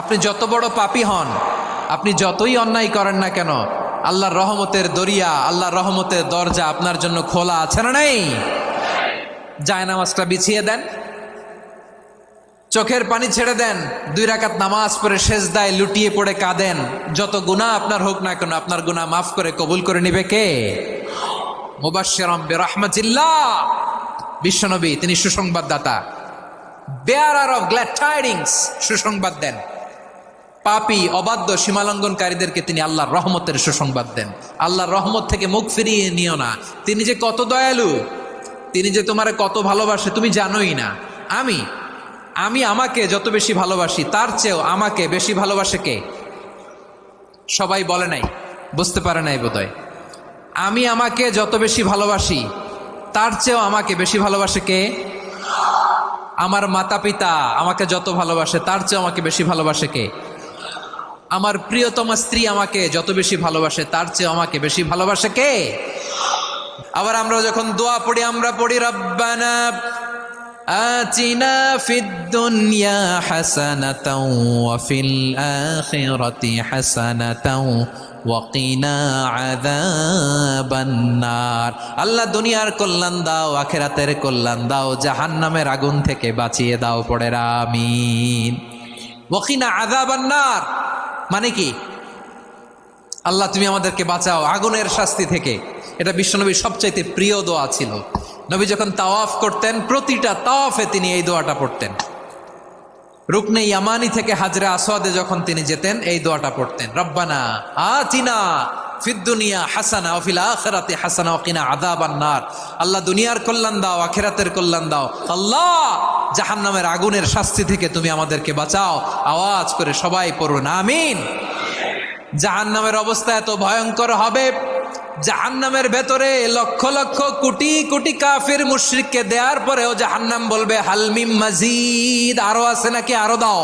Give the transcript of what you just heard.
আপনি যত বড় পাপী হন, আপনি যতই অন্যায় করেন না কেন, আল্লাহর রহমতের দরিয়া, আল্লাহর রহমতের দরজা আপনার জন্য খোলা আছে না নেই? জায়নামাজটা বিছিয়ে দেন, চোখের পানি ছেড়ে দেন, 2 রাকাত নামাজ পড়ে সেজদায় লুটিয়ে পড়ে কাঁদেন। যত গুনাহ আপনার হোক না কেন, আপনার গুনাহ মাফ করে কবুল করে নিবে কে? মুবাশশিরাম বিরহমাতিল্লাহ, বিশ্বনবী তিনি সুসংবাদদাতা, বেয়ারার অফ গ্ল্যাড টাইডিংস, সুসংবাদ দেন। পাপী অবাধ্য সীমালঙ্ঘনকারীদেরকে তিনি আল্লাহর রহমতের সুসংবাদ দেন। আল্লাহর রহমত থেকে মুখ ফিরিয়ে নিও না। তিনি যে কত দয়ালু, তিনি যে তোমারে কত ভালোবাসে তুমি জানোই না। আমি আমাকে যত বেশি ভালোবাসি তার চেয়েও আমাকে বেশি ভালোবাসে কে? সবাই বলে নাই, বুঝতে পারে নাই বোধহয়। আমি আমাকে যত বেশি ভালোবাসি তার চেয়েও আমাকে বেশি ভালোবাসে কে? আমার মাতা পিতা আমাকে যত ভালোবাসে তার চেয়েও আমাকে বেশি ভালোবাসে কে? আমার প্রিয়তমা স্ত্রী আমাকে যত বেশি ভালোবাসে তার চেয়েও আমাকে বেশি ভালোবাসে কে? আবার আমরা যখন দোয়া পড়ি, আমরা পড়ি রব্বানা আতিনা ফিদ দুনিয়া হাসানাতাও ওয়া ফিল আখিরাতি হাসানাতাও ওয়া কিনা আযাবান নার। আল্লাহ দুনিয়ার কল্যাণ দাও, আখিরাতের কল্যাণ দাও, জাহান্নামের আগুন থেকে বাঁচিয়ে দাও। পড়ে আমিন। ওয়া কিনা আযাবান নার মানে কি? আল্লাহ তুমি আমাদেরকে বাঁচাও আগুনের শাস্তি থেকে। এটা বিশ্বনবীর সবচাইতে প্রিয় দোয়া ছিল। নবী যখন তাওয়াফ করতেন, প্রতিটা তাওয়াফে তিনি এই দোয়াটা পড়তেন। রুকনে ইয়ামানি থেকে হাজরে আসওয়াদে যখন তিনি যেতেন, এই দোয়াটা পড়তেন, রব্বানা আতিনা ফিদ দুনিয়া হাসানা ওয়া ফিল আখিরাতি হাসানা ওয়া কিনা আযাবান নার। আল্লাহ দুনিয়ার কল্যাণ দাও, আখিরাতের কল্যাণ দাও। আল্লাহ জাহান্নামের আগুনের শাস্তি থেকে তুমি আমাদেরকে বাঁচাও। আওয়াজ করে সবাই পড়ুন আমিন। জাহান্নামের অবস্থা এত ভয়ঙ্কর হবে, জাহান্নামের ভেতরে লক্ষ লক্ষ কোটি কোটি কাফির মুশরিককে দেওয়ার পরেও জাহান্নাম বলবে হাল মিন মাজিদ, আরো আছে নাকি, আরো দাও।